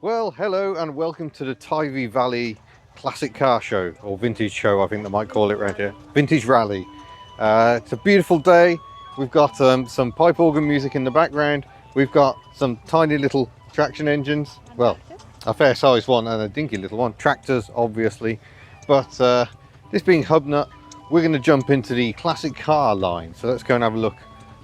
Well, hello and welcome to the Teifi Valley Classic Car Show, or Vintage Show I think they might call it around here. Vintage Rally. It's a beautiful day. We've got some pipe organ music in the background. We've got some tiny little traction engines. Well, a fair sized one and a dinky little one. Tractors, obviously. But this being Hubnut, we're going to jump into the classic car line. So let's go and have a look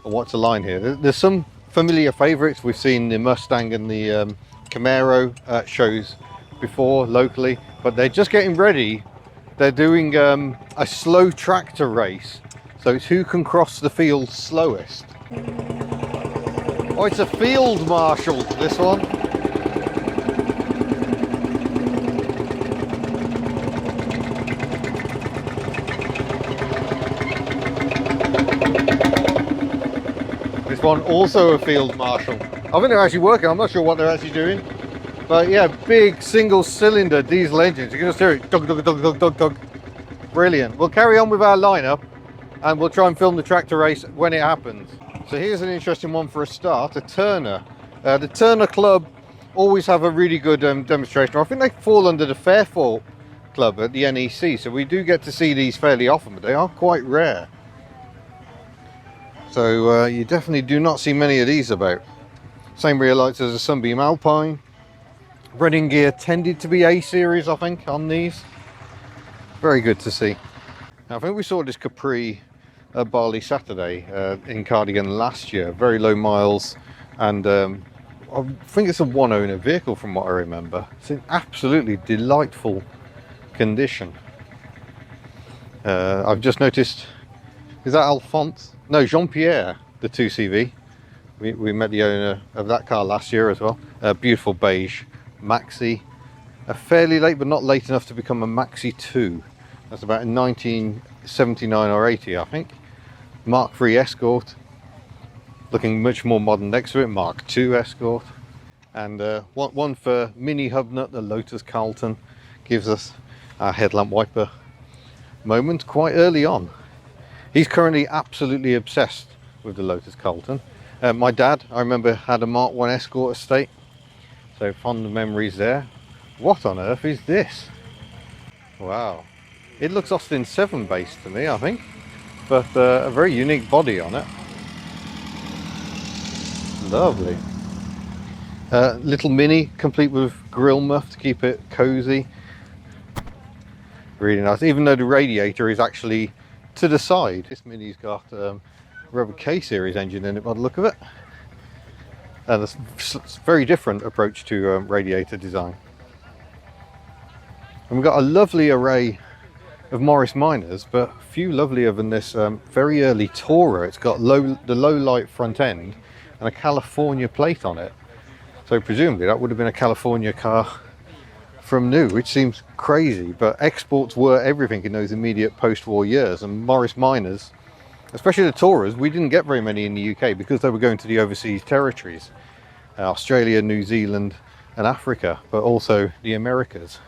at what's the line here. There's some familiar favourites. We've seen the Mustang and the Camaro shows before locally, but they're just getting ready. They're doing a slow tractor race, so it's who can cross the field slowest. Oh, it's a field marshal, this one. This one also a field marshal. I think they're actually working. I'm not sure what they're actually doing, but yeah, big single cylinder diesel engines. You can just hear it, dug, dug, dug, dug, dug, dug. Brilliant. We'll carry on with our lineup and we'll try and film the tractor race when it happens. So here's an interesting one for a start, a Turner. The Turner Club always have a really good demonstration. I think they fall under the Fairfall Club at the NEC, so we do get to see these fairly often, but they are quite rare. So you definitely do not see many of these about. Same rear lights as a Sunbeam Alpine. Running gear tended to be A series, I think, on these. Very good to see. Now, I think we saw this Capri at Barley Saturday in Cardigan last year. Very low miles, and I think it's a one owner vehicle from what I remember. It's in absolutely delightful condition. I've just noticed, is that Alphonse? No, Jean-Pierre, the 2CV. We met the owner of that car last year as well. A beautiful beige Maxi. A fairly late, but not late enough to become a Maxi 2. That's about 1979 or 80, I think. Mark III Escort. Looking much more modern next to it. Mark II Escort. And one for Mini Hubnut, the Lotus Carlton. Gives us our headlamp wiper moment quite early on. He's currently absolutely obsessed with the Lotus Carlton. My dad, I remember, had a Mark I Escort estate, so fond memories there. What on earth is this? Wow, it looks Austin 7 based to me, I think, but a very unique body on it. Lovely. Little Mini, complete with grill muff to keep it cozy. Really nice, even though the radiator is actually to the side. This Mini's got Rubber K series engine in it by the look of it, and it's a very different approach to radiator design. And we've got a lovely array of Morris Minors, but few lovelier than this very early Tourer. It's got the low light front end and a California plate on it, so presumably that would have been a California car from new, which seems crazy, but exports were everything in those immediate post-war years, and Morris Minors, especially the Tourers, we didn't get very many in the UK because they were going to the overseas territories, Australia, New Zealand and Africa, but also the Americas.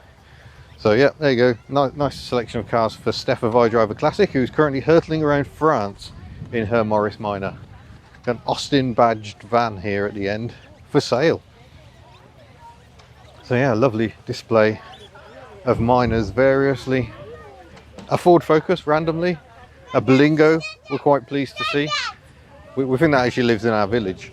So yeah, there you go, nice selection of cars for Steph of iDriver Classic, who's currently hurtling around France in her Morris Minor. Got an Austin badged van here at the end for sale. So yeah, lovely display of Minors variously. A Ford Focus randomly. A Berlingo we're quite pleased to see. We think that actually lives in our village.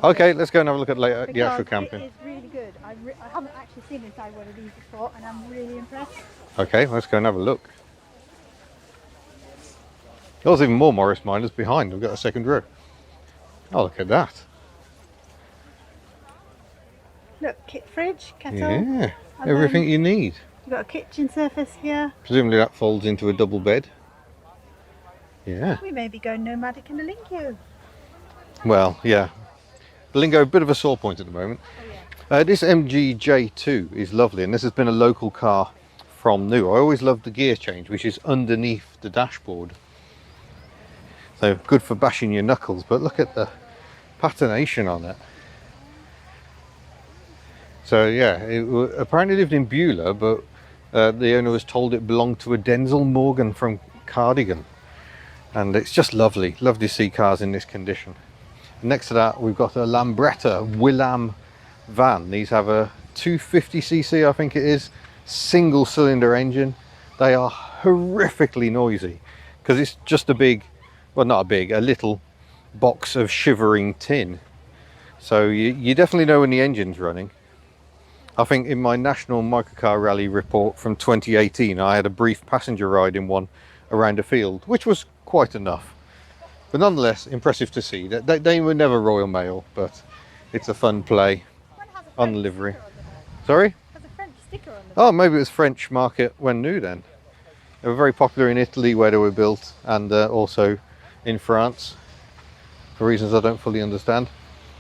Okay, let's go and have a look at the actual camping. It is really good. I haven't actually seen inside one of these before, and I'm really impressed. Okay, let's go and have a look. There's even more Morris Minors behind. We've got a second row. Oh, look at that. Look, kit fridge, kettle. Yeah, everything you need. You've got a kitchen surface here. Presumably that folds into a double bed. Yeah. We may be going nomadic in the Linkio. Well, yeah. The Lingo, a bit of a sore point at the moment. Oh, yeah. This MG-J2 is lovely, and this has been a local car from new. I always loved the gear change, which is underneath the dashboard. So good for bashing your knuckles, but look at the patination on it. So yeah, it apparently lived in Beulah, but the owner was told it belonged to a Denzel Morgan from Cardigan. And it's just lovely to see cars in this condition. Next to that, we've got a Lambretta Willam van. These have a 250cc, I think it is, single cylinder engine. They are horrifically noisy because it's just a big, well, not a big, a little box of shivering tin. So you definitely know when the engine's running. I think in my National Microcar Rally report from 2018, I had a brief passenger ride in one around a field, which was quite enough. But nonetheless, impressive to see. They were never Royal Mail, but it's a fun play on the livery. Sorry? It has a French sticker on the back. Oh, maybe it was French market when new then. They were very popular in Italy where they were built, and also in France, for reasons I don't fully understand.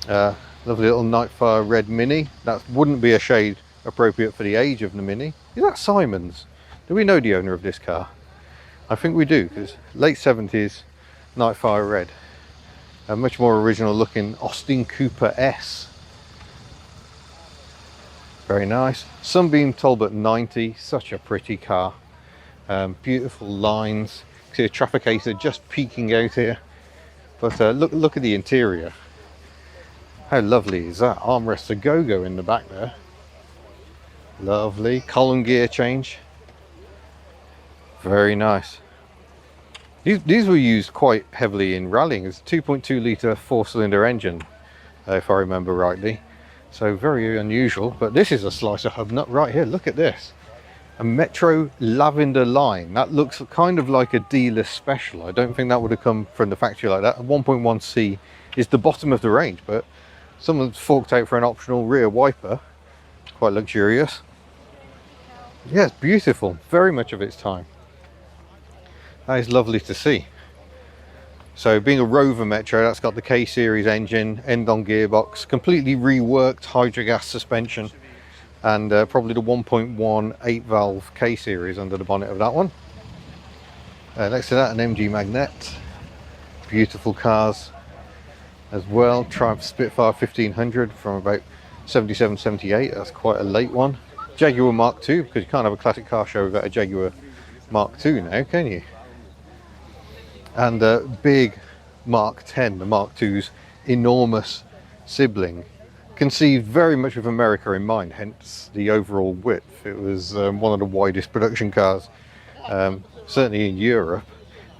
Lovely little Nightfire red Mini. That wouldn't be a shade appropriate for the age of the Mini. Is that Simon's? Do we know the owner of this car? I think we do, because late 70s Nightfire red. A much more original looking Austin Cooper S. Very nice. Sunbeam Talbot 90, such a pretty car. Beautiful lines. See a trafficator just peeking out here. But look at the interior. How lovely is that? Armrest a go-go in the back there. Lovely. Column gear change. Very nice. These were used quite heavily in rallying. It's a 2.2 litre 4-cylinder engine, if I remember rightly. So very unusual. But this is a slice of Hubnut right here. Look at this. A Metro Lavender line. That looks kind of like a dealer special. I don't think that would have come from the factory like that. A 1.1C is the bottom of the range, but someone's forked out for an optional rear wiper. Quite luxurious. Yeah, it's beautiful. Very much of its time. That is lovely to see. So being a Rover Metro, that's got the K-Series engine, end-on gearbox, completely reworked hydrogas suspension, and probably the 1.1 8-valve K-Series under the bonnet of that one. Next to that, an MG Magnet. Beautiful cars as well. Triumph Spitfire 1500 from about 77, 78. That's quite a late one. Jaguar Mark II, because you can't have a classic car show without a Jaguar Mark II now, can you? And big Mark 10, the Mark II's enormous sibling, conceived very much with America in mind, hence the overall width. It was one of the widest production cars, certainly in Europe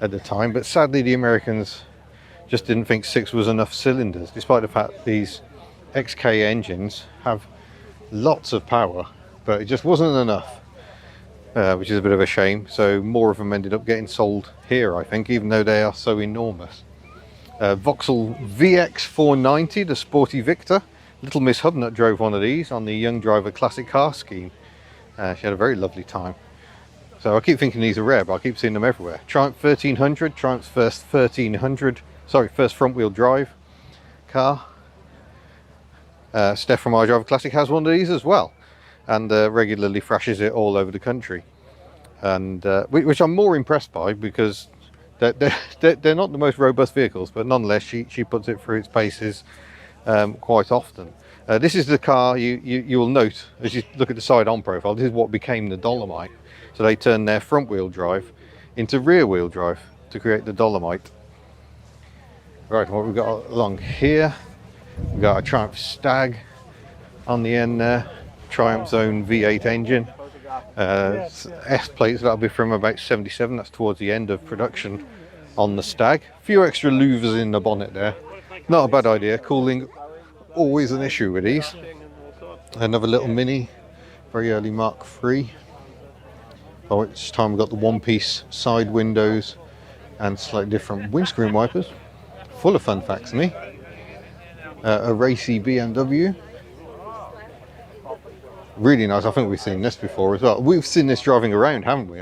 at the time, but sadly the Americans just didn't think 6 was enough cylinders, despite the fact these XK engines have lots of power, but it just wasn't enough. Which is a bit of a shame. So more of them ended up getting sold here, I think, even though they are so enormous. Vauxhall VX490, the Sporty Victor. Little Miss Hubnut drove one of these on the Young Driver Classic Car scheme. She had a very lovely time. So I keep thinking these are rare, but I keep seeing them everywhere. Triumph 1300, Triumph's first 1300, sorry, first front wheel drive car. Steph from Our Driver Classic has one of these as well, and regularly thrashes it all over the country, and which I'm more impressed by, because they're not the most robust vehicles, but nonetheless she puts it through its paces quite often. This is the car you will note as you look at the side on profile. This is what became the Dolomite. So they turned their front wheel drive into rear wheel drive to create the Dolomite. Right, what we've got along here, we've got a Triumph Stag on the end there. Triumph's own V8 engine. S plates, that'll be from about 77. That's towards the end of production on the Stag. A few extra louvers in the bonnet there. Not a bad idea. Cooling, always an issue with these. Another little Mini, very early Mark III. By which time we've got the one-piece side windows and slightly different windscreen wipers. Full of fun facts, isn't he? A racy BMW. Really nice. I think we've seen this before as well. We've seen this driving around, haven't we?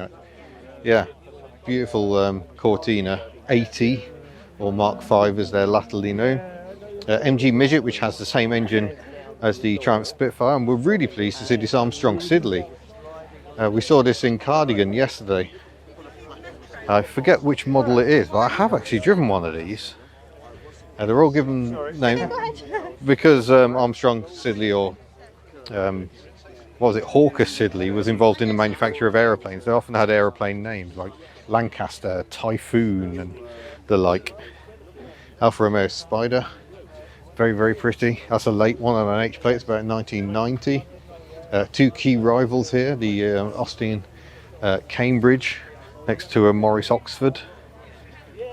Yeah. Beautiful Cortina 80, or Mark V as they're latterly known. MG Midget, which has the same engine as the Triumph Spitfire, and we're really pleased to see this Armstrong Siddeley. We saw this in Cardigan yesterday. I forget which model it is, but I have actually driven one of these. They're all given names because Armstrong Siddeley, or what was it, Hawker Siddeley, was involved in the manufacture of aeroplanes. They often had aeroplane names like Lancaster, Typhoon and the like. Alfa Romeo Spider. Very, very pretty. That's a late one on an H plate. It's about 1990. Two key rivals here, the Austin Cambridge next to a Morris Oxford.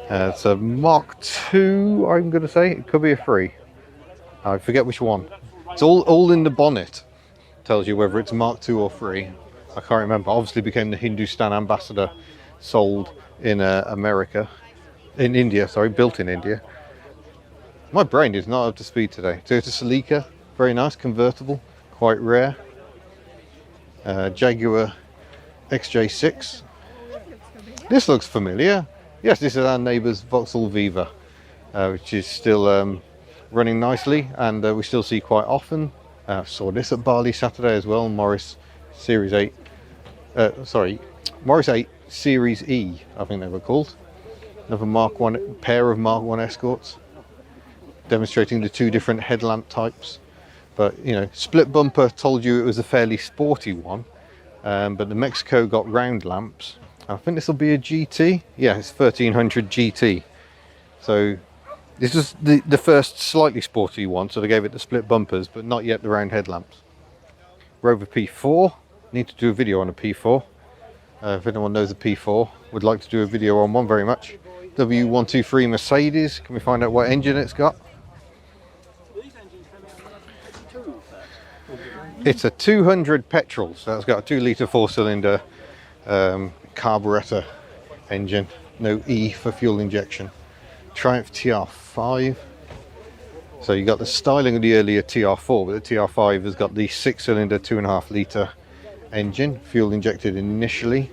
It's a Mark II, I'm going to say. It could be a 3. I forget which one. It's all in the bonnet. Tells you whether it's Mark II or 3. I can't remember. Obviously became the Hindustan ambassador, sold in America. In India, sorry, built in India. My brain is not up to speed today. Toyota Celica, very nice, convertible, quite rare. Jaguar XJ6. This looks familiar. Yes, this is our neighbour's Vauxhall Viva, which is still running nicely, and we still see quite often. Saw this at Barley Saturday as well. Morris Series 8. Morris 8 Series E, I think they were called. Another Mark 1 pair of Mark 1 Escorts, demonstrating the two different headlamp types. But you know, split bumper told you it was a fairly sporty one, but the Mexico got round lamps. I think this will be a GT. Yeah, it's 1300 GT. So this is the first slightly sporty one, so they gave it the split bumpers, but not yet the round headlamps. Rover P4. Need to do a video on a P4. If anyone knows a P4, would like to do a video on one very much. W123 Mercedes. Can we find out what engine it's got? It's a 200 petrol, so it's got a 2-litre 4-cylinder carburetor engine. No E for fuel injection. Triumph TR5. So you got the styling of the earlier TR4, but the TR5 has got the 6-cylinder 2.5-litre engine, fuel injected initially.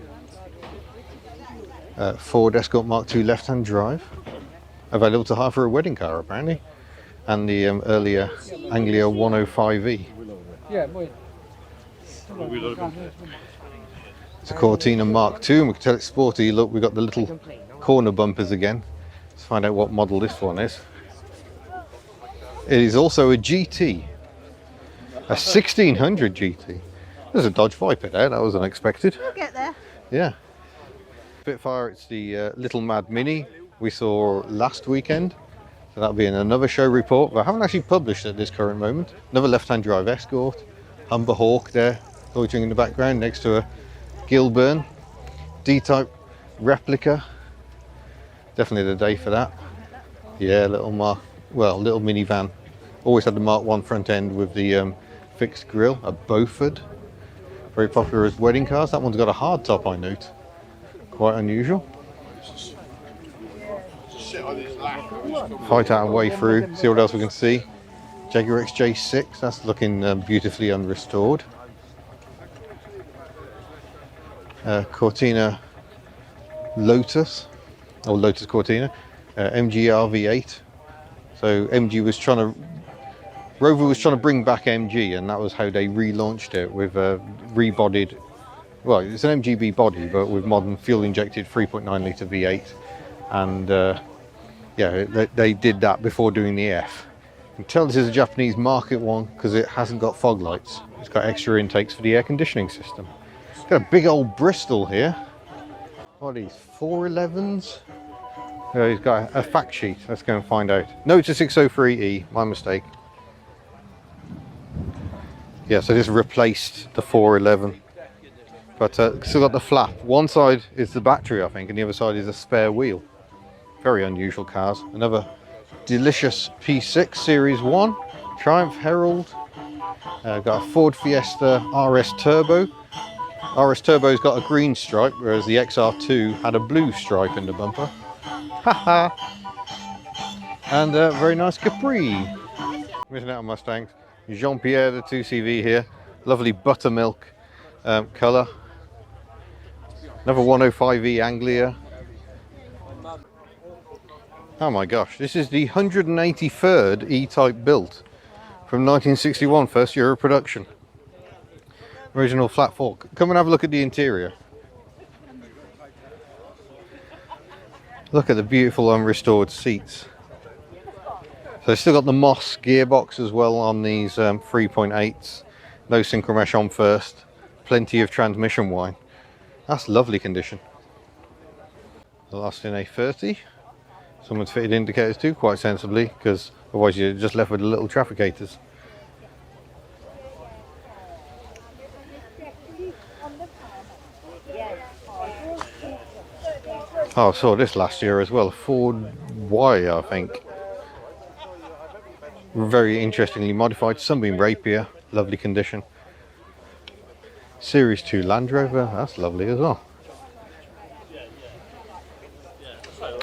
Ford Escort Mark II left-hand drive, available to hire for a wedding car apparently, and the earlier Anglia 105E. It's a Cortina Mark II, and we can tell it's sporty. Look, we've got the little corner bumpers again. Let's find out what model this one is. It is also a GT, a 1600 GT. There's a Dodge Viper there, that was unexpected. We'll get there. Yeah. Spitfire, it's the Little Mad Mini we saw last weekend. So that'll be in another show report, but I haven't actually published at this current moment. Another left-hand drive Escort. Humber Hawk there, loitering in the background next to a Gilburn. D-type replica. Definitely the day for that. Yeah, little minivan. Always had the Mark 1 front end with the fixed grille. A Beaufort. Very popular as wedding cars. That one's got a hard top, I note. Quite unusual. Fight our way through, see what else we can see. Jaguar XJ6, that's looking beautifully unrestored. Cortina Lotus, or Lotus Cortina, MG RV8. So Rover was trying to bring back MG, and that was how they relaunched it with a rebodied, well, it's an MGB body, but with modern fuel-injected 3.9-litre V8. And yeah, they did that before doing the F. You can tell this is a Japanese market one because it hasn't got fog lights. It's got extra intakes for the air conditioning system. It's got a big old Bristol here. What are these, 411s? Oh, he's got a fact sheet. Let's go and find out. No, it's a 603E, my mistake. Yeah, so this replaced the 411. But still got the flap. One side is the battery, I think, and the other side is a spare wheel. Very unusual cars. Another delicious P6 Series 1. Triumph Herald. Got a Ford Fiesta RS Turbo. RS Turbo's got a green stripe, whereas the XR2 had a blue stripe in the bumper. Haha! And a very nice Capri. Missing out on Mustangs. Jean-Pierre, the 2CV here. Lovely buttermilk colour. Another 105E Anglia. Oh my gosh, this is the 183rd E-Type built from 1961, first year of production. Original flat fork. Come and have a look at the interior. Look at the beautiful unrestored seats. So they've still got the Moss gearbox as well on these 3.8s. No synchromesh on first. Plenty of transmission wine. That's lovely condition. The last in A30. Someone's fitted indicators too, quite sensibly, because otherwise you're just left with the little trafficators. Oh, I saw this last year as well, Ford Y, I think. Very interestingly modified, Sunbeam Rapier, lovely condition. Series 2 Land Rover, that's lovely as well.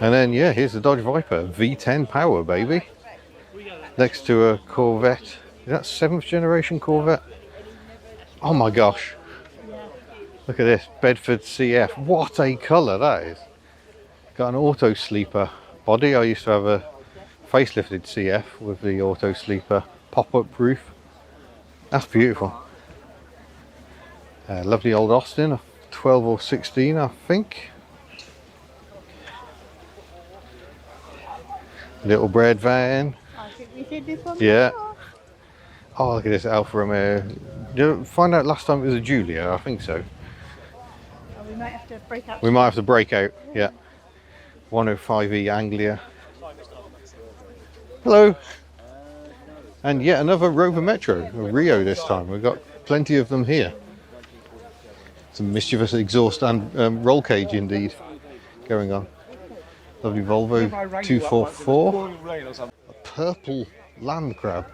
And then, yeah, here's the Dodge Viper, V10 power, baby. Next to a Corvette. Is that 7th generation Corvette? Oh my gosh. Look at this, Bedford CF. What a colour that is. Got an auto sleeper body. I used to have a facelifted CF with the auto sleeper pop-up roof. That's beautiful. Lovely old Austin, a 12 or 16, I think. Little bread van. I think we did this one. Yeah. Before. Oh, look at this Alfa Romeo. Did you find out last time it was a Giulia? I think so. Oh, we might have to break out. We might have to break out. Yeah. 105E Anglia. Hello. And yet another Rover Metro, a Rio this time. We've got plenty of them here. Some mischievous exhaust and roll cage indeed going on. Lovely Volvo 244. A purple land crab.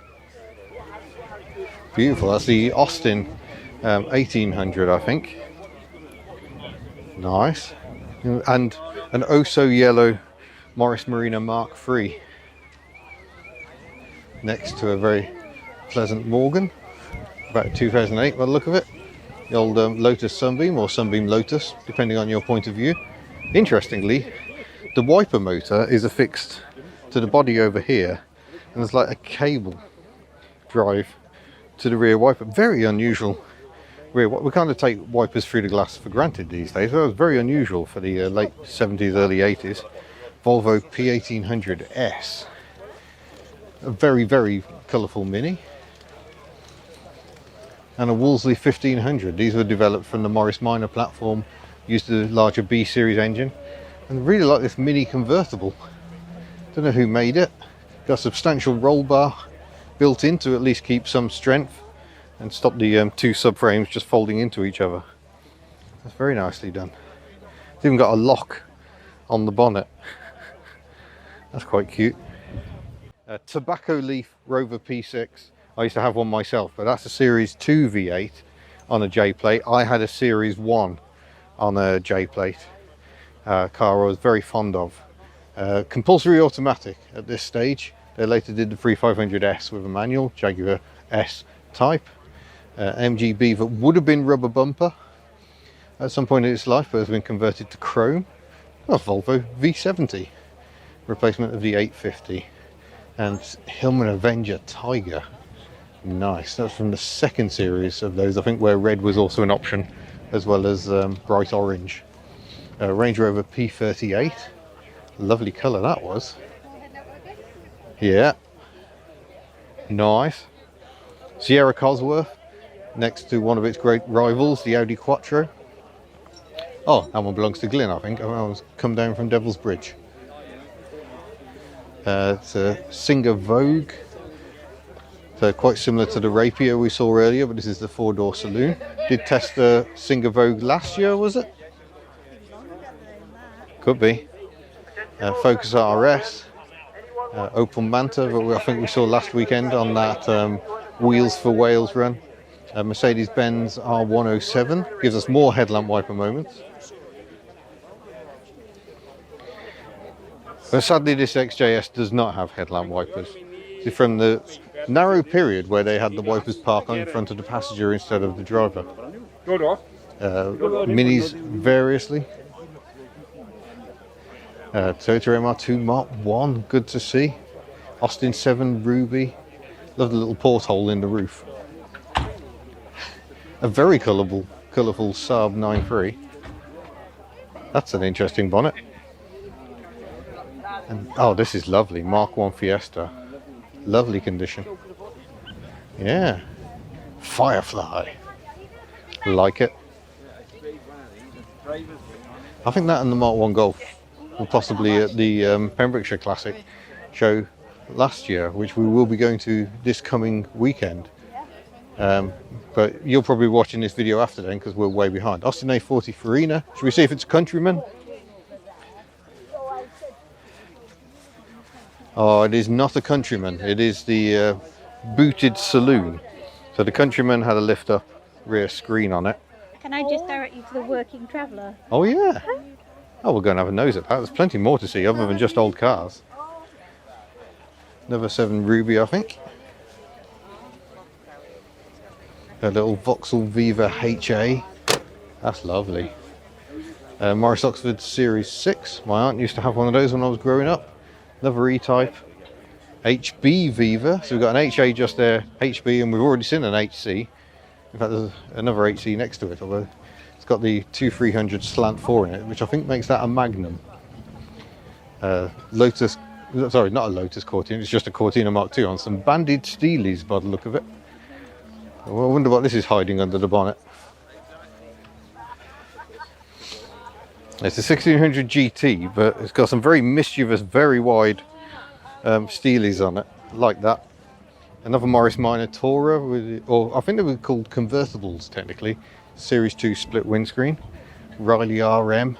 Beautiful. That's the Austin 1800, I think. Nice. And an oh so yellow Morris Marina Mark III. Next to a very pleasant Morgan, about 2008 by the look of it. The old Lotus Sunbeam or Sunbeam Lotus, depending on your point of view. Interestingly, the wiper motor is affixed to the body over here, and there's like a cable drive to the rear wiper. Very unusual rear. We kind of take wipers through the glass for granted these days. That was very unusual for the late 70s, early 80s. Volvo P1800S. A very, very colourful Mini. And a Wolseley 1500. These were developed from the Morris Minor platform, used the larger B series engine, and really like this Mini convertible. Don't know who made it. Got a substantial roll bar built in to at least keep some strength and stop the two subframes just folding into each other. That's very nicely done. It's even got a lock on the bonnet. That's quite cute. A Tobacco Leaf Rover P6. I used to have one myself, but that's a Series 2 V8 on a J plate. I had a Series 1 on a J plate. Car I was very fond of. Compulsory automatic at this stage. They later did the 3500S with a manual, Jaguar S type. MGB that would have been rubber bumper at some point in its life, but has been converted to chrome. Oh, Volvo V70, replacement of the 850. And Hillman Avenger Tiger. Nice. That's from the second series of those, I think, where red was also an option, as well as bright orange. Range Rover P38. Lovely colour that was. Yeah. Nice. Sierra Cosworth, next to one of its great rivals, the Audi Quattro. Oh, that one belongs to Glyn, I think. I was come down from Devil's Bridge. It's a Singer Vogue. So quite similar to the Rapier we saw earlier, but this is the four-door saloon. Did test the Singer Vogue last year, was it? Could be. Focus RS. Opel Manta, that I think we saw last weekend on that Wheels for Wales run. Mercedes-Benz R107 gives us more headlamp wiper moments. But sadly this XJS does not have headlamp wipers. See, from the narrow period where they had the wipers park on in front of the passenger instead of the driver. Minis variously. Toyota MR2 Mark 1, good to see. Austin 7 Ruby. Love the little porthole in the roof. A very colourful Saab 9.3. That's an interesting bonnet. And, oh, this is lovely. Mark 1 Fiesta. Lovely condition. Yeah. Firefly. Like it. I think that and the Mark 1 Golf or possibly at the Pembrokeshire Classic show last year, which we will be going to this coming weekend. But you're probably watching this video after then because we're way behind. Austin A40 Farina. Should we see if it's a Countryman? Oh, it is not a Countryman. It is the booted saloon. So the Countryman had a lift up rear screen on it. Can I just direct you to the Working Traveller? Oh yeah. Oh, we'll go and have a nose at that. There's plenty more to see other than just old cars. Another 7 Ruby, I think. A little Vauxhall Viva HA. That's lovely. Morris Oxford Series 6. My aunt used to have one of those when I was growing up. Another E-Type. HB Viva. So we've got an HA just there, HB, and we've already seen an HC. In fact, there's another HC next to it, although it's got the 2300 slant 4 in it, which I think makes that a Magnum. Lotus, sorry, not a Lotus Cortina, it's just a Cortina Mark II on some banded Steelies by the look of it. Well, I wonder what this is hiding under the bonnet. It's a 1600 GT, but it's got some very mischievous, very wide Steelies on it, like that. Another Morris Minor Tourer, or I think they were called convertibles technically. Series 2 split windscreen. Riley RM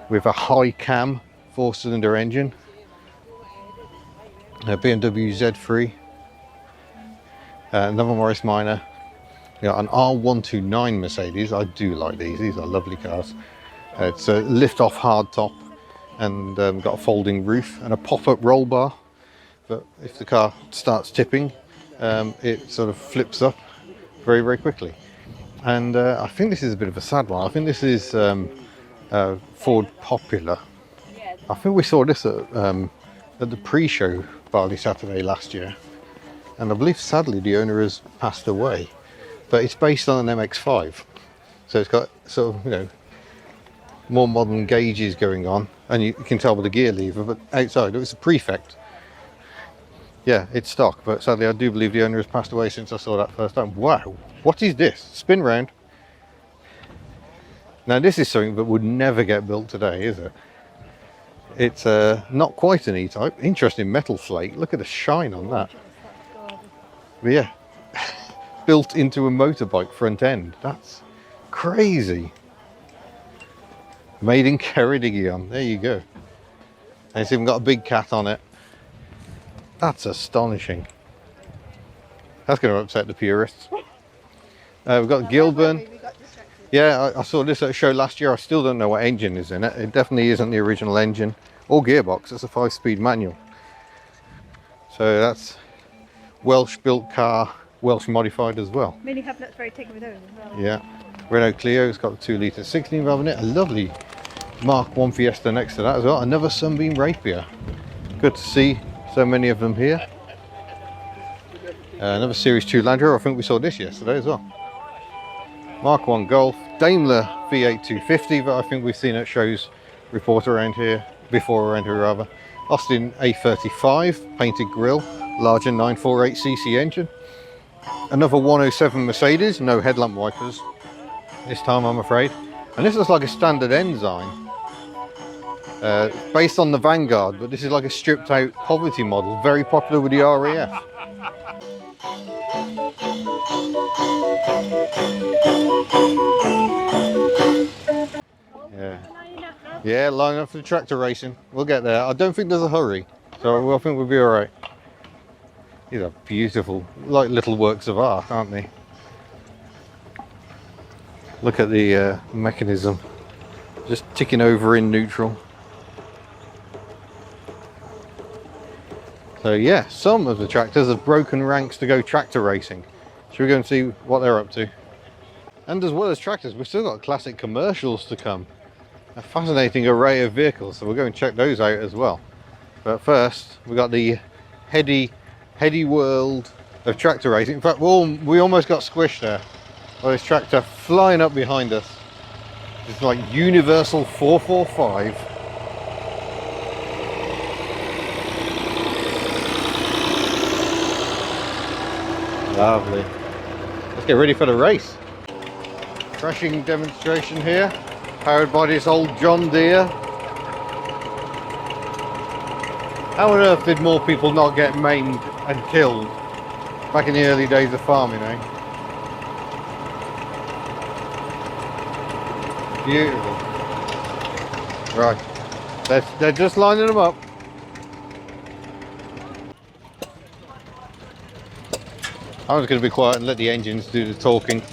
with a high cam 4-cylinder engine. A BMW Z3. Another Morris Minor. An R129 Mercedes. I do like these. These are lovely cars. It's a lift-off hardtop and got a folding roof and a pop-up roll bar. But if the car starts tipping, it sort of flips up very, very quickly. And I think this is a bit of a sad one. I think this is Ford Popular. I think we saw this at the pre-show Barley Saturday last year. And I believe sadly the owner has passed away. But it's based on an MX-5. So it's got sort of, you know, more modern gauges going on. And you can tell with the gear lever, but outside it was a Prefect. Yeah, it's stock, but sadly I do believe the owner has passed away since I saw that first time. Wow, what is this? Spin round. Now this is something that would never get built today, is it? It's not quite an E-Type. Interesting metal flake. Look at the shine on that. But yeah, built into a motorbike front end. That's crazy. Made in Ceredigion. There you go. And it's even got a big cat on it. That's astonishing. That's going to upset the purists. We've got Gilburn. Yeah, I saw this at a show last year. I still don't know what engine is in it. It definitely isn't the original engine or gearbox. It's a 5-speed manual. So that's Welsh built car, Welsh modified as well. Mini Hubnut's very taken with those as well. Yeah. Renault Clio's got the 2-litre 16 valve in it. A lovely Mark 1 Fiesta next to that as well. Another Sunbeam Rapier. Good to see so many of them here. Another Series 2 Land Rover. I think we saw this yesterday as well. Mark 1 Golf. Daimler V8 250 that I think we've seen at shows report around here, before around here rather. Austin A35 painted grille, larger 948cc engine. Another 107 Mercedes, no headlamp wipers this time I'm afraid. And this looks like a standard Enzyme. Based on the Vanguard, but this is like a stripped out poverty model, very popular with the RAF. Yeah, line up for the tractor racing. We'll get there. I don't think there's a hurry, so I think we'll be all right. These are beautiful, like little works of art, aren't they? Look at the mechanism, just ticking over in neutral. So yeah, some of the tractors have broken ranks to go tractor racing. Should we go and see what they're up to? And as well as tractors, we've still got classic commercials to come. A fascinating array of vehicles, so we'll go and check those out as well. But first, we've got the heady world of tractor racing. In fact, we almost got squished there by this tractor flying up behind us. It's like Universal 445. Lovely. Let's get ready for the race. Crashing demonstration here, powered by this old John Deere. How on earth did more people not get maimed and killed back in the early days of farming, eh? Beautiful. Right, they're just lining them up. I was going to be quiet and let the engines do the talking.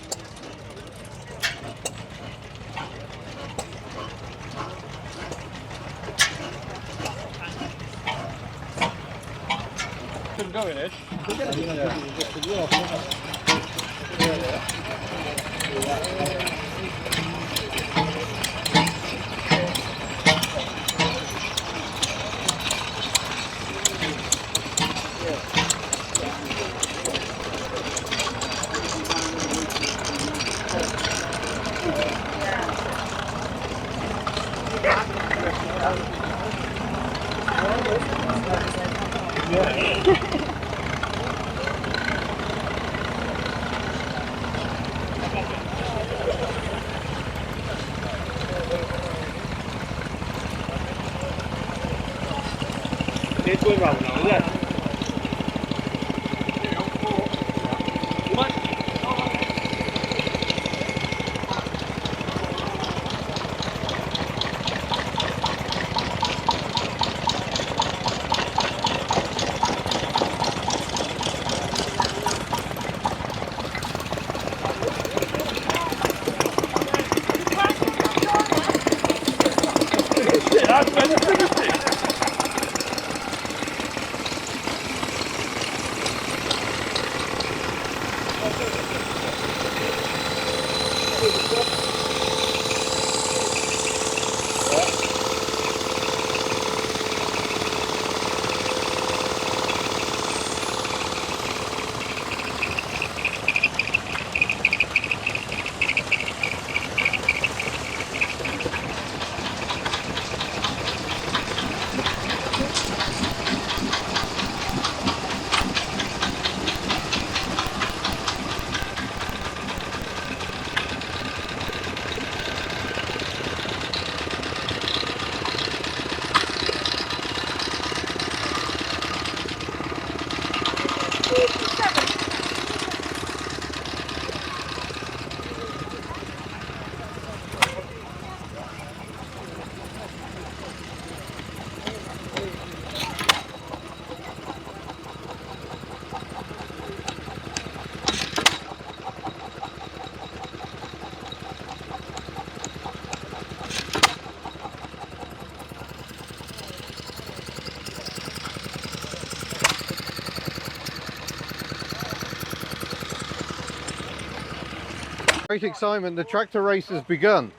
Great excitement, the tractor race has begun.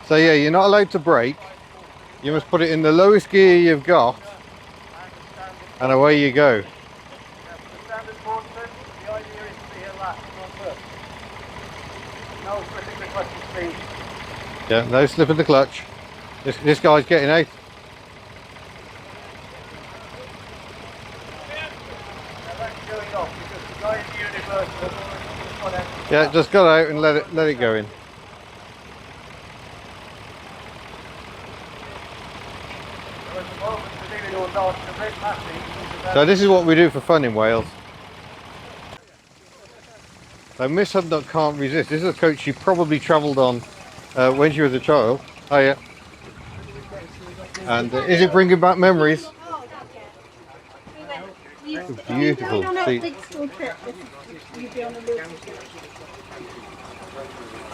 So yeah, you're not allowed to brake. You must put it in the lowest gear you've got and away you go. Yeah, no slip of the clutch. This guy's getting out. Yeah, just got out and let it go in. So this is what we do for fun in Wales. So Miss Hubnut can't resist. This is a coach she probably travelled on when she was a child. Oh yeah. And is it bringing back memories? Beautiful. See,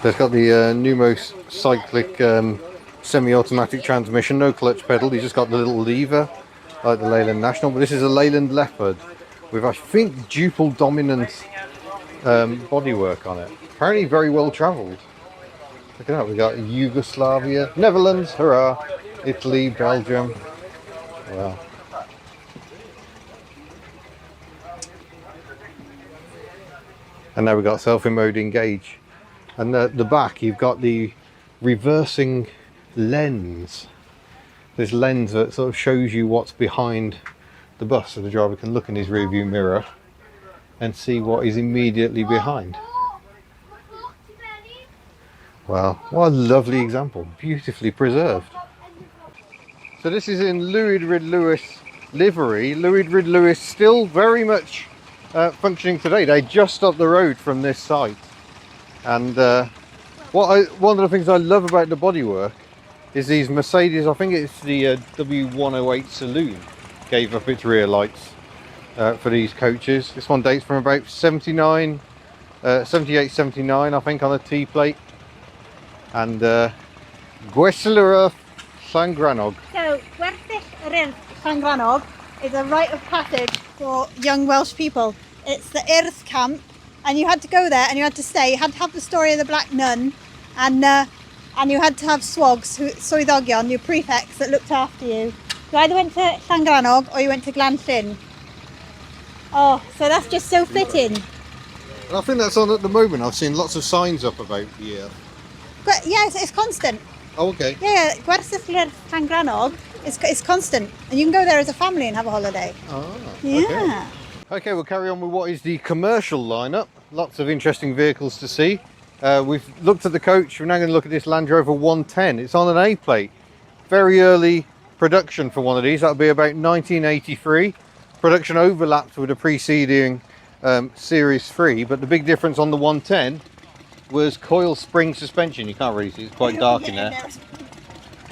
so it's got the Numos cyclic semi-automatic transmission, no clutch pedal. You just got the little lever like the Leyland National, but this is a Leyland Leopard with, I think, Duple Dominant bodywork on it. Apparently very well travelled. Look at that, we got Yugoslavia, Netherlands, hurrah, Italy, Belgium. Wow. And now we've got self-mode engage. And the back, you've got the reversing lens. This lens that sort of shows you what's behind the bus, so the driver can look in his rear view mirror and see what is immediately behind. Wow, what a lovely example, beautifully preserved. So this is in Lewis-Rhydlewis livery. Lewis-Rhydlewis still very much functioning today. They just up the road from this site. And one of the things I love about the bodywork is these Mercedes, I think it's the W108 Saloon, gave up its rear lights for these coaches. This one dates from about 78, 79 I think on the T-plate. And Gwersyll Llangrannog. So, Gwersyll Llangrannog is a rite of passage for young Welsh people. It's the Earth camp, and you had to go there and you had to stay. You had to have the story of the Black Nun, and you had to have swags, swyddogion, your prefects that looked after you. You either went to Llangrannog or you went to Llanllyn. Oh, so that's just so fitting. And I think that's on at the moment. I've seen lots of signs up about the Earth. But yeah, it's constant. Oh, okay. Yeah, Gwersyll Llangrannog is constant, and you can go there as a family and have a holiday. Oh, Yeah. Okay, we'll carry on with what is the commercial lineup. Lots of interesting vehicles to see. We've looked at the coach. We're now going to look at this Land Rover 110. It's on an A plate. Very early production for one of these. That'll be about 1983. Production overlapped with a preceding Series 3, but the big difference on the 110 was coil spring suspension. You can't really see, it's quite dark in there.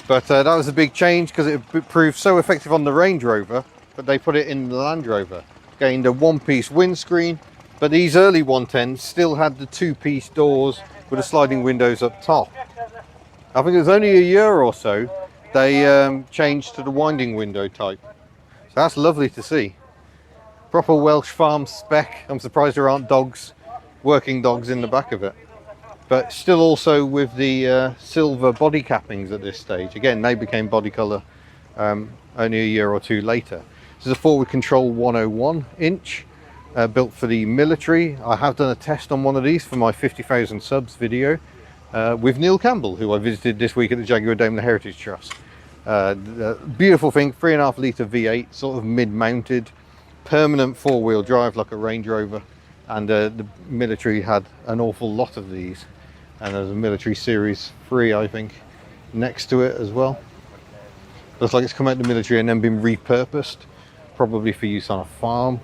But that was a big change because it proved so effective on the Range Rover, but they put it in the Land Rover. Gained a one-piece windscreen, but these early 110s still had the two-piece doors with the sliding windows up top. I think it was only a year or so they changed to the winding window type. So that's lovely to see. Proper Welsh farm spec. I'm surprised there aren't dogs, working dogs in the back of it. But still also with the silver body cappings at this stage. Again, they became body colour only a year or two later. This is a forward control 101 inch, built for the military. I have done a test on one of these for my 50,000 subs video with Neil Campbell, who I visited this week at the Jaguar Daimler Heritage Trust. Beautiful thing, 3.5 litre V8, sort of mid-mounted, permanent four-wheel drive like a Range Rover. And the military had an awful lot of these. And there's a military Series 3, I think, next to it as well. Looks like it's come out of the military and then been repurposed, probably for use on a farm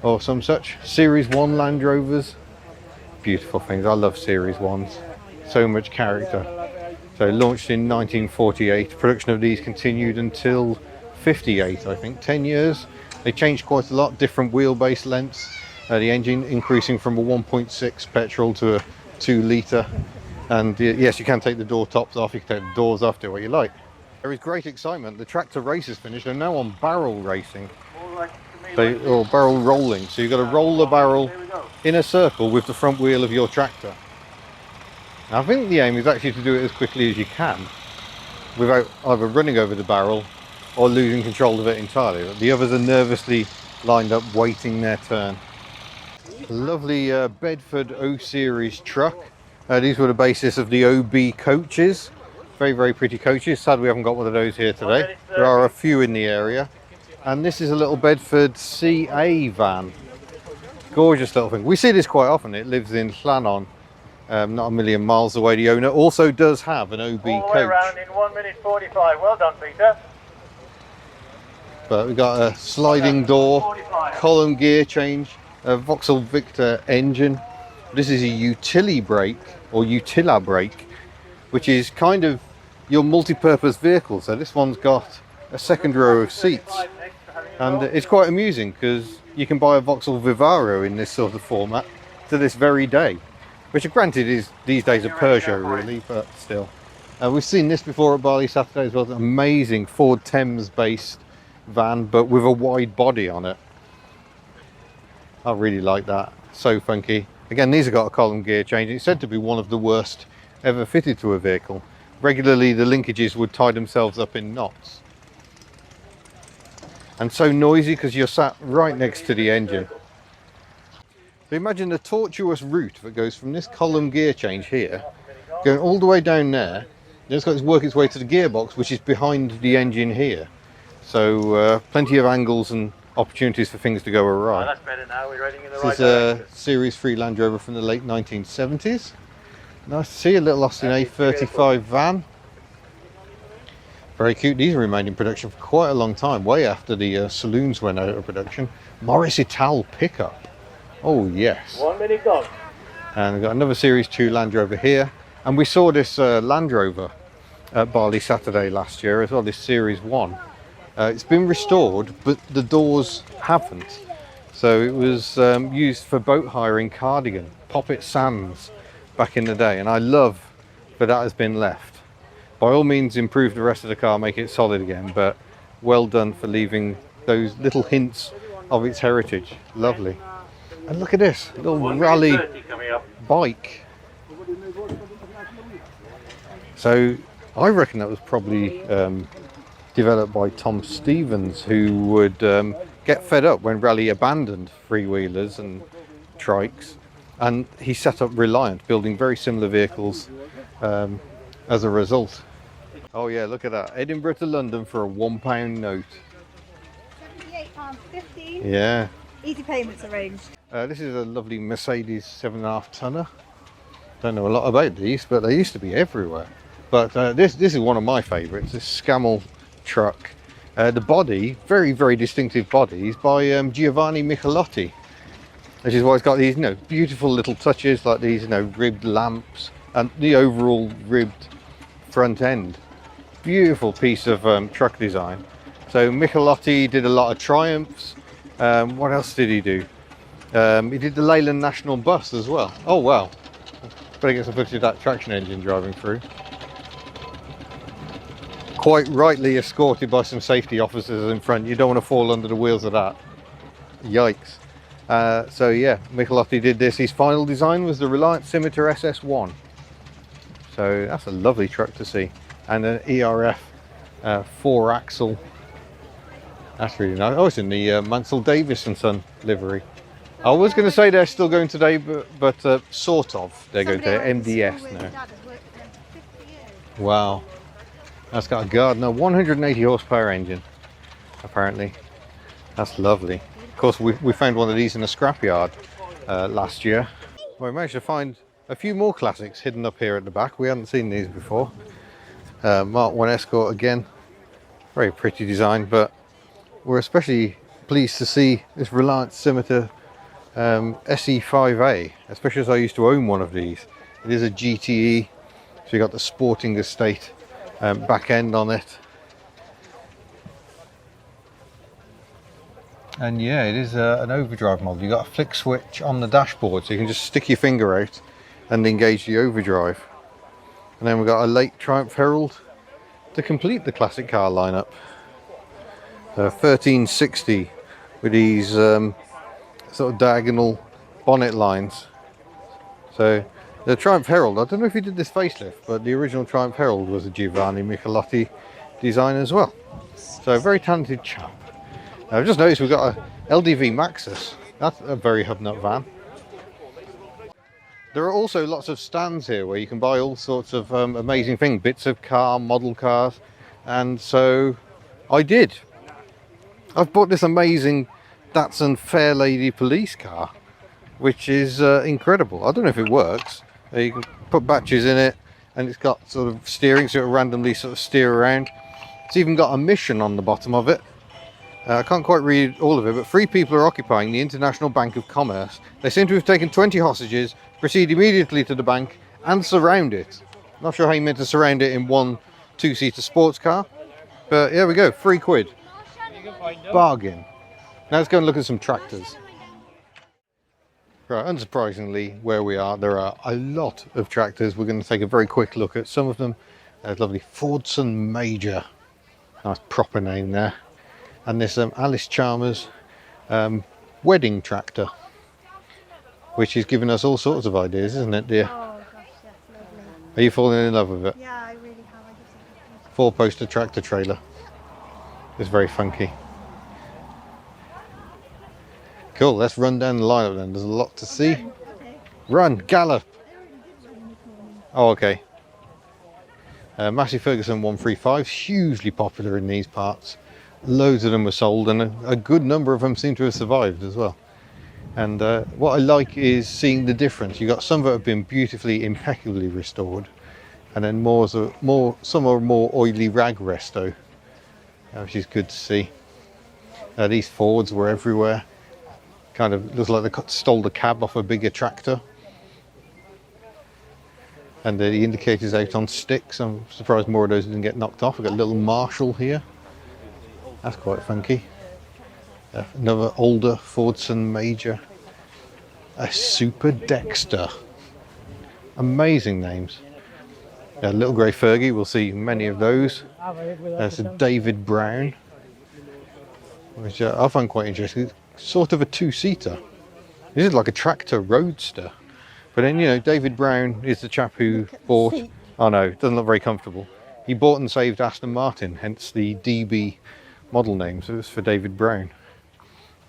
or some such. Series 1 Land Rovers, beautiful things. I love Series 1s, so much character. So launched in 1948, production of these continued until 58, I think, 10 years. They changed quite a lot, different wheelbase lengths, the engine increasing from a 1.6 petrol to a 2 litre. And yes, you can take the door tops off, you can take the doors off, do what you like. There is great excitement. The tractor race is finished. They're now on barrel racing, or barrel rolling. So you've got to roll the barrel in a circle with the front wheel of your tractor. Now, I think the aim is actually to do it as quickly as you can without either running over the barrel or losing control of it entirely. The others are nervously lined up waiting their turn. Lovely Bedford O Series truck. These were the basis of the OB coaches. Very, very pretty coaches. Sad we haven't got one of those here today. There are a few in the area. And this is a little Bedford CA van. Gorgeous little thing. We see this quite often. It lives in Llannon, not a million miles away. The owner also does have an OB all coach. the way around in 1 minute 45. Well done, Peter. But we've got a sliding door, column gear change, a Vauxhall Victor engine. This is a Utili brake, or Utila brake, which is kind of your multi-purpose vehicle. So this one's got a second row of seats, and it's quite amusing because you can buy a Vauxhall Vivaro in this sort of format to this very day, which granted is these days a Peugeot really, but still. We've seen this before at Bali Saturday as well. It's an amazing Ford Thames based van, but with a wide body on it. I really like that, so funky. Again, these have got a column gear change. It's said to be one of the worst ever fitted to a vehicle. Regularly the linkages would tie themselves up in knots. And so noisy because you're sat right next to the engine. So imagine the tortuous route that goes from this column gear change here, going all the way down there, then it's got to work its way to the gearbox, which is behind the engine here. So plenty of angles and opportunities for things to go awry. Oh, that's better now. We're heading in the right This is a direction. Series 3 Land Rover from the late 1970s. Nice to see, a little Austin A35 van. Very cute. These remained in production for quite a long time, way after the saloons went out of production. Morris Ital pickup. Oh yes. 1 minute gone. And we've got another Series 2 Land Rover here. And we saw this Land Rover at Barley Saturday last year as well, this Series 1. It's been restored, but the doors haven't. So it was used for boat hire in Cardigan, Poppet Sands back in the day. And I love that that has been left. By all means, improve the rest of the car, make it solid again, but well done for leaving those little hints of its heritage. Lovely. And look at this little Raleigh bike. So I reckon that was probably developed by Tom Stevens, who would get fed up when Raleigh abandoned freewheelers and trikes, and he set up Reliant, building very similar vehicles as a result. Oh yeah, look at that. Edinburgh to London for a £1 note. £78.15. Yeah. Easy payments arranged. This is a lovely Mercedes 7.5 tonner. Don't know a lot about these, but they used to be everywhere. But this is one of my favourites, this Scammell truck. The body, very distinctive body, is by Giovanni Michelotti, which is why it's got these, beautiful little touches like these, ribbed lamps and the overall ribbed front end. Beautiful piece of truck design. So Michelotti did a lot of Triumphs. What else did he do? He did the Leyland National Bus as well. Oh wow, better get some footage of that traction engine driving through. Quite rightly escorted by some safety officers in front. You don't want to fall under the wheels of that. Yikes. So yeah, Michelotti did this. His final design was the Reliant Scimitar SS1. So that's a lovely truck to see. And an ERF 4-axle. That's really nice. Oh, it's in the Mansell Davis and Son livery. I was going to say they're still going today, but sort of. They're going to MDS now. Wow. That's got a Gardner 180 horsepower engine, apparently. That's lovely. Of course, we found one of these in a scrapyard last year. Well, we managed to find a few more classics hidden up here at the back. We hadn't seen these before. Mark 1 Escort again. Very pretty design, but we're especially pleased to see this Reliant Scimitar SE5A, especially as I used to own one of these. It is a GTE, so you got the sporting estate back end on it. And yeah, it is an overdrive model. You've got a flick switch on the dashboard, so you can just stick your finger out and engage the overdrive. And then we've got a late Triumph Herald to complete the classic car lineup. 1360 with these sort of diagonal bonnet lines. So the Triumph Herald, I don't know if he did this facelift, but the original Triumph Herald was a Giovanni Michelotti design as well. So a very talented chap. Now, I've just noticed we've got a LDV Maxus. That's a very Hubnut van. There are also lots of stands here where you can buy all sorts of amazing things, bits of car, model cars, and so I did. I've bought this amazing Datsun Fairlady police car, which is incredible. I don't know if it works. You can put batteries in it, and it's got sort of steering, so it'll randomly sort of steer around. It's even got a mission on the bottom of it. I can't quite read all of it, but 3 people are occupying the International Bank of Commerce. They seem to have taken 20 hostages, proceed immediately to the bank and surround it. Not sure how you meant to surround it in one 2-seater sports car, but here we go, £3. Bargain. Now let's go and look at some tractors. Right, unsurprisingly, where we are, there are a lot of tractors. We're going to take a very quick look at some of them. There's lovely Fordson Major. Nice proper name there. And this Alice Chalmers wedding tractor, which is giving us all sorts of ideas, isn't it, dear? Oh gosh, yes, lovely. Are you falling in love with it? Yeah, I really have. I just think it's 4-poster tractor trailer. It's very funky. Cool, let's run down the lineup then. There's a lot to see. okay. Run, gallop. Oh, okay. Massey Ferguson 135, hugely popular in these parts. Loads of them were sold, and a good number of them seem to have survived as well. And what I like is seeing the difference. You've got some that have been beautifully, impeccably restored, And then some are more oily rag resto, which is good to see. These Fords were everywhere. Kind of looks like they stole the cab off a bigger tractor. And the indicators out on sticks. I'm surprised more of those didn't get knocked off. We've got a little Marshall here. That's quite funky. Another older Fordson Major. A Super Dexter. Amazing names. A little grey Fergie, we'll see many of those. There's a David Brown, which I find quite interesting. It's sort of a two-seater. This is like a tractor roadster. But then, you know, David Brown is the chap who bought... Oh no, it doesn't look very comfortable. He bought and saved Aston Martin, hence the DB model name, so it's for David Brown.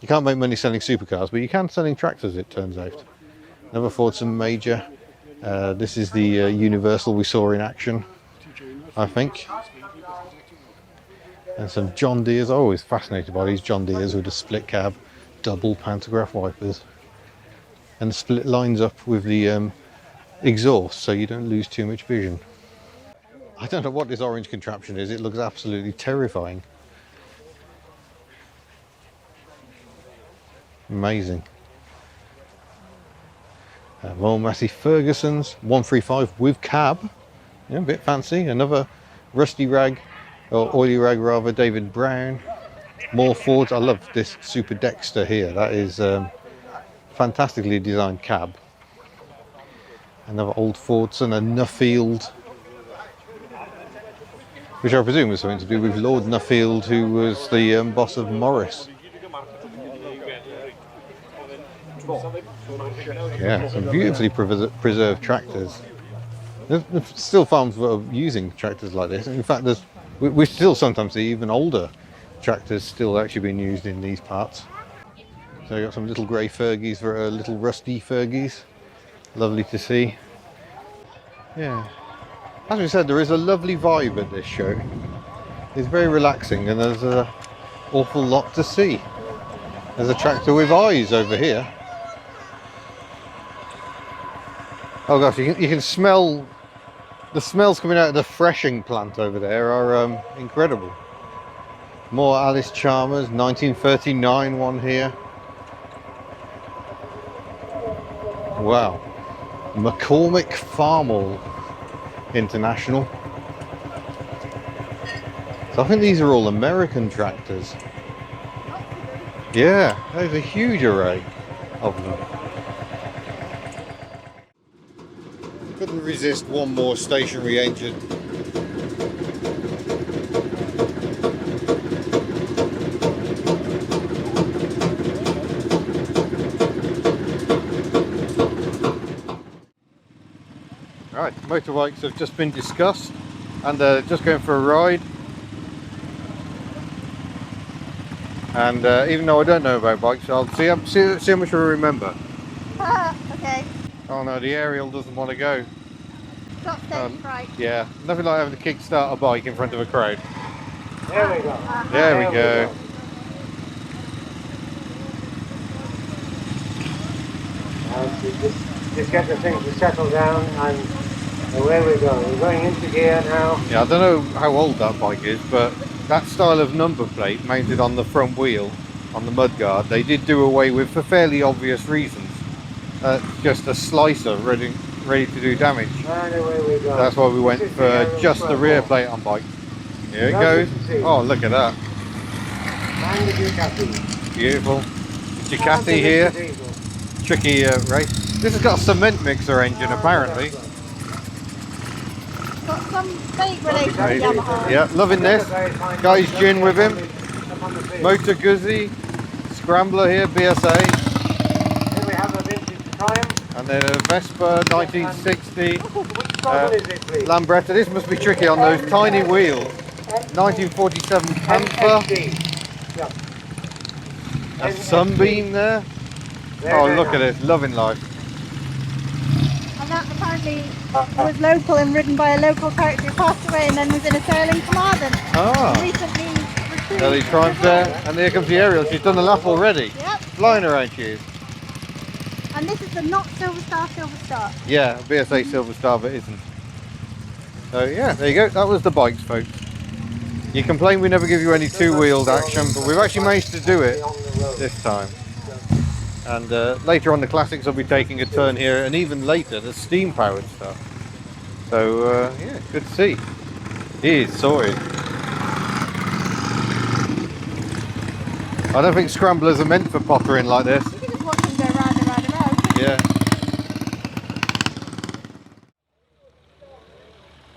You can't make money selling supercars, but you can selling tractors, it turns out. Another Fordson Major. This is the Universal we saw in action, I think. And some John Deeres. I'm always fascinated by these John Deeres with the split cab, double pantograph wipers. And the split lines up with the exhaust so you don't lose too much vision. I don't know what this orange contraption is. It looks absolutely terrifying. Amazing. More Massey Ferguson's 135 with cab. Yeah, a bit fancy. Another rusty rag, or oily rag rather, David Brown. More Fords. I love this Super Dexter here. That is fantastically designed cab. Another old Fordson, a Nuffield, which I presume was something to do with Lord Nuffield, who was the boss of Morris. Yeah, some beautifully preserved tractors. There's still farms that are using tractors like this. In fact, we still sometimes see even older tractors still actually being used in these parts. So you've got some little grey Fergies for little rusty Fergies. Lovely to see. Yeah. As we said, there is a lovely vibe at this show. It's very relaxing and there's an awful lot to see. There's a tractor with eyes over here. Oh gosh, you can smell the smells coming out of the threshing plant over there are incredible. More Alice Chalmers, 1939 one here. Wow. McCormick Farmall International. So I think these are all American tractors. Yeah, there's a huge array of them. Couldn't resist one more stationary engine. Right, motorbikes have just been discussed and just going for a ride. And even though I don't know about bikes, I'll see how much I remember. Okay. Oh no, the aerial doesn't want to go. Stop stage fright. Yeah, nothing like having to kickstart a bike in front of a crowd. There we go. There we go. Just get the thing to settle down and away we go. We're going into gear now. Yeah, I don't know how old that bike is, but that style of number plate mounted on the front wheel on the mudguard, they did do away with for fairly obvious reasons. Just a slicer ready to do damage. And away we go. That's why we went for just the rear plate on bikes. Here it goes. Oh, look at that. And the Ducati. Beautiful. Ducati here. Tricky race. This has got a cement mixer engine apparently. Got some fake relation to Yamaha. Yeah, loving this. Guy's gin with him. Motor Guzzi. Scrambler here, BSA. Here we have a vintage Triumph. And then a Vespa 1960. Which model is it, please? Lambretta. This must be tricky on those tiny wheels. 1947 Panther. Yeah. A Sunbeam there. Oh, look at this. Loving life. And that apparently was local and ridden by a local character who passed away and then was in a sailing Carmarthen. Ah. Recently recruited. So these Triumphs there. And here comes the aerial. She's done the lap already. Yep. Flying around she is. And this is the not Silver Star. Yeah, BSA Silver Star, but isn't. So yeah, there you go. That was the bikes, folks. You complain we never give you any two-wheeled action, but we've actually managed to do it this time. And later on the classics will be taking a turn here, and even later the steam-powered stuff. So yeah, good to see. He is sorted. I don't think scramblers are meant for pottering like this. You can just watch them go round and round and round. Yeah.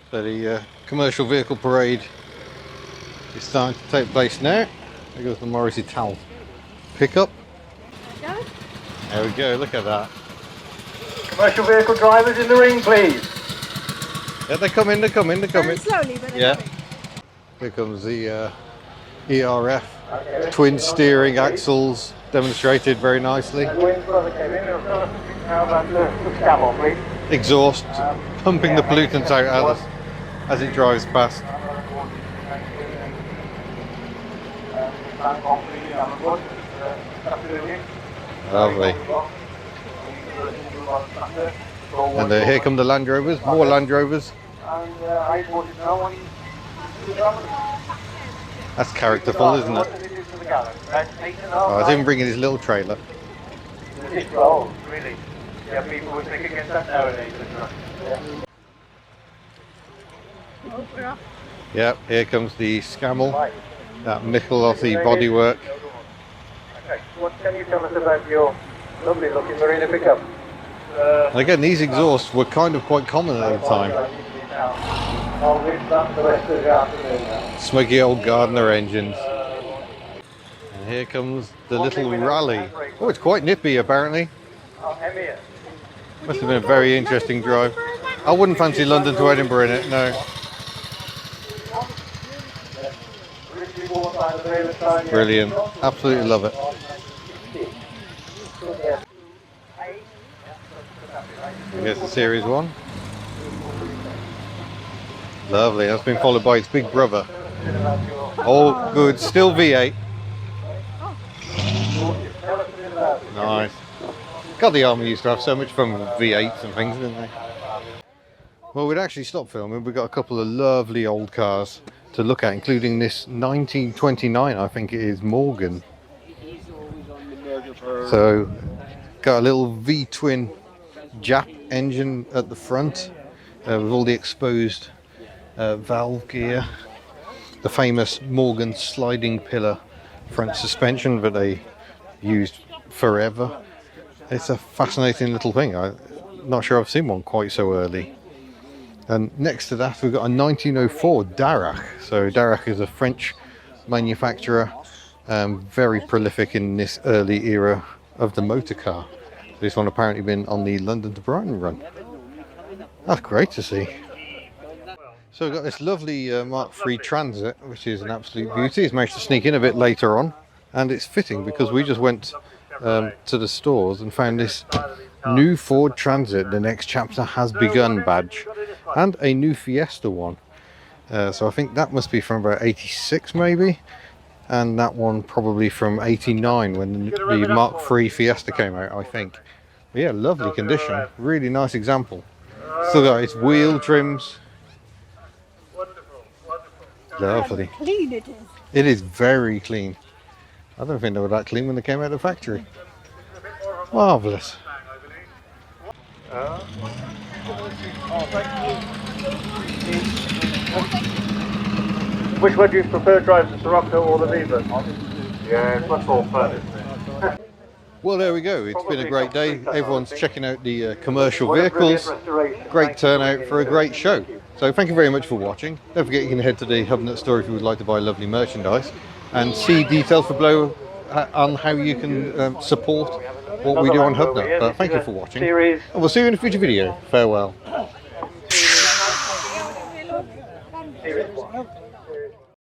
So the commercial vehicle parade is starting to take place now. There goes the Morris Ital pickup. Go. There we go, look at that. Commercial vehicle drivers in the ring, please. Yeah, they're coming, they're coming, they're Very coming. slowly, but they're Yeah. coming. Here comes the ERF. Twin steering axles demonstrated very nicely. How about the scammer, please? Exhaust pumping the pollutants out at us as it drives past. Lovely. And here come the Land Rovers, more Land Rovers. That's characterful, isn't it? Oh, I didn't bring in his little trailer. Oh, really? Yeah, people would think against that nowadays. Oh, we're off. Yep, here comes the Scammell, that Michelotty bodywork. Okay, what can you tell us about your lovely looking marina pickup? And again, these exhausts were kind of quite common at the time. I'll leave that the rest of the afternoon now. Smoky old Gardner engines. And here comes the little Raleigh. Oh, it's quite nippy apparently. Must have been a very interesting drive. I wouldn't fancy London to Edinburgh in it, no. Brilliant. Absolutely love it. Here's the Series 1. Lovely. That's been followed by its big brother. Oh, good. Still V8. Nice. God, the army used to have so much fun with V8s and things, didn't they? Well, we'd actually stopped filming. We've got a couple of lovely old cars to look at, including this 1929, I think it is, Morgan. So, got a little V-twin Jap engine at the front with all the exposed valve gear. The famous Morgan sliding pillar front suspension that they used forever. It's a fascinating little thing. I'm not sure I've seen one quite so early. And next to that we've got a 1904 Darracq. So Darracq is a French manufacturer, very prolific in this early era of the motor car. This one apparently been on the London to Brighton run. That's great to see. So we've got this lovely Mark III Transit, which is an absolute beauty. It's managed to sneak in a bit later on, and it's fitting because we just went to the stores and found this new Ford Transit, the next chapter has begun badge, and a new Fiesta one. So I think that must be from about 86 maybe, and that one probably from 89 when the Mark III Fiesta came out, I think. But yeah, lovely condition, really nice example. Still got its wheel trims. Lovely. How clean it is. It is very clean. I don't think they were that clean when they came out of the factory. Marvellous. Which one do you prefer, drive the Sirocco or the Viva? Yeah, it's much more fun, isn't it? Well, there we go. It's been a great day. Everyone's checking out the commercial vehicles. Great turnout for a great show. So thank you very much for watching. Don't forget you can head to the Hubnut store if you would like to buy lovely merchandise and see details for below on how you can support what we do on Hubnut. But thank you for watching, and we'll see you in a future video. Farewell.